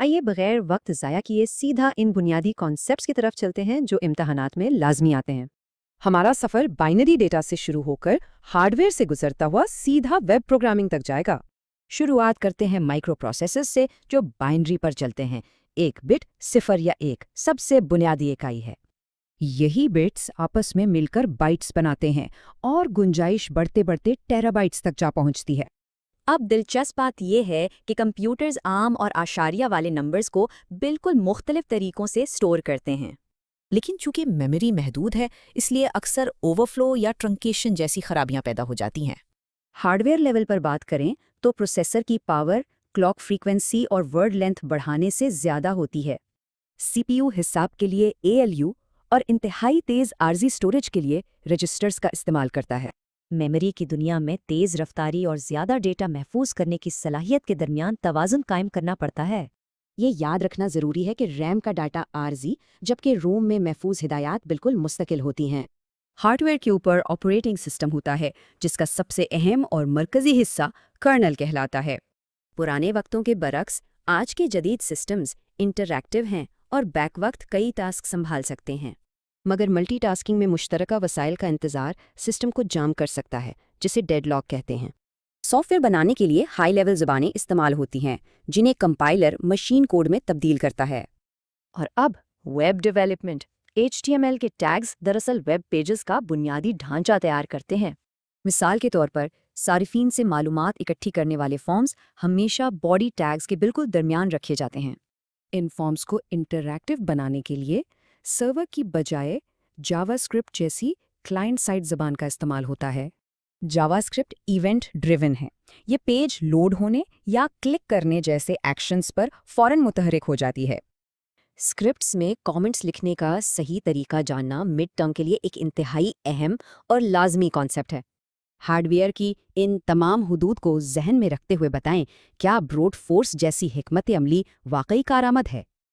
आइए बगैर वक्त ज़ाया किए सीधा इन बुनियादी कॉन्सेप्ट्स की तरफ चलते हैं जो इम्तहानात में लाजमी आते हैं। हमारा सफर बाइनरी डेटा से शुरू होकर हार्डवेयर से गुजरता हुआ सीधा वेब प्रोग्रामिंग तक जाएगा। शुरुआत करते हैं माइक्रो प्रोसेसर्स से जो बाइनरी पर चलते हैं। एक बिट 0 या 1 सबसे बुनियादी इकाई है। यही बिट्स आपस में मिलकर बाइट्स बनाते हैं और गुंजाइश बढ़ते बढ़ते टेराबाइट्स तक जा पहुंचती है। अब दिलचस्प बात यह है कि कंप्यूटर्स आम और आशारिया वाले नंबर्स को बिल्कुल मुख्तलिफ तरीकों से स्टोर करते हैं। लेकिन चूंकि मेमोरी महदूद है, इसलिए अक्सर ओवरफ्लो या ट्रंकेशन जैसी खराबियां पैदा हो जाती हैं। हार्डवेयर लेवल पर बात करें तो प्रोसेसर की पावर, क्लॉक फ्रीक्वेंसी और वर्ड लेंथ बढ़ाने से ज़्यादा होती है। सीपीयू हिसाब के लिए एएलयू और इंतहाई तेज़ आर्जी स्टोरेज के लिए रजिस्टर्स का इस्तेमाल करता है। मेमोरी की दुनिया में तेज़ रफ्तारी और ज़्यादा डेटा महफूज करने की सलाहियत के दरमियान तवाज़ुन कायम करना पड़ता है। ये याद रखना ज़रूरी है कि रैम का डाटा आर्जी जबकि रोम में महफूज हिदायत बिल्कुल मुस्तकिल होती हैं। हार्डवेयर के ऊपर ऑपरेटिंग सिस्टम होता है जिसका सबसे अहम और मरकज़ी हिस्सा कर्नल कहलाता है। पुराने वक्तों के बरक्स आज के जदीद सिस्टम्स इंटरैक्टिव हैं और बैक वक्त कई टास्क संभाल सकते हैं। मगर मल्टीटास्किंग में मुश्तरका वसाइल का इंतज़ार सिस्टम को जाम कर सकता है, जिसे डेडलॉक कहते हैं। सॉफ्टवेयर बनाने के लिए हाई लेवल ज़बानें इस्तेमाल होती हैं जिन्हें कंपाइलर मशीन कोड में तब्दील करता है। और अब वेब डेवलपमेंट। HTML के टैग्स दरअसल वेब पेजेस का बुनियादी ढांचा तैयार करते हैं। मिसाल के तौर पर सारिफीन से मालूमात इकट्ठी करने वाले फॉर्म्स हमेशा बॉडी टैग्स के बिल्कुल दरमियान रखे जाते हैं। इन फॉर्म्स को इंटरैक्टिव बनाने के लिए सर्वर की बजाय जावास्क्रिप्ट जैसी क्लाइंट साइड ज़बान का इस्तेमाल होता है। जावास्क्रिप्ट इवेंट ड्रिवन है। ये पेज लोड होने या क्लिक करने जैसे एक्शंस पर फौरन मुतहरिक हो जाती है। स्क्रिप्ट्स में कमेंट्स लिखने का सही तरीका जानना मिड टर्म के लिए एक इंतहाई अहम और लाजमी कॉन्सेप्ट है। हार्डवेयर की इन तमाम हुदूद को जहन में रखते हुए बताएं, क्या ब्रूट फोर्स जैसी हिकमत अमली वाकई कारआमद है?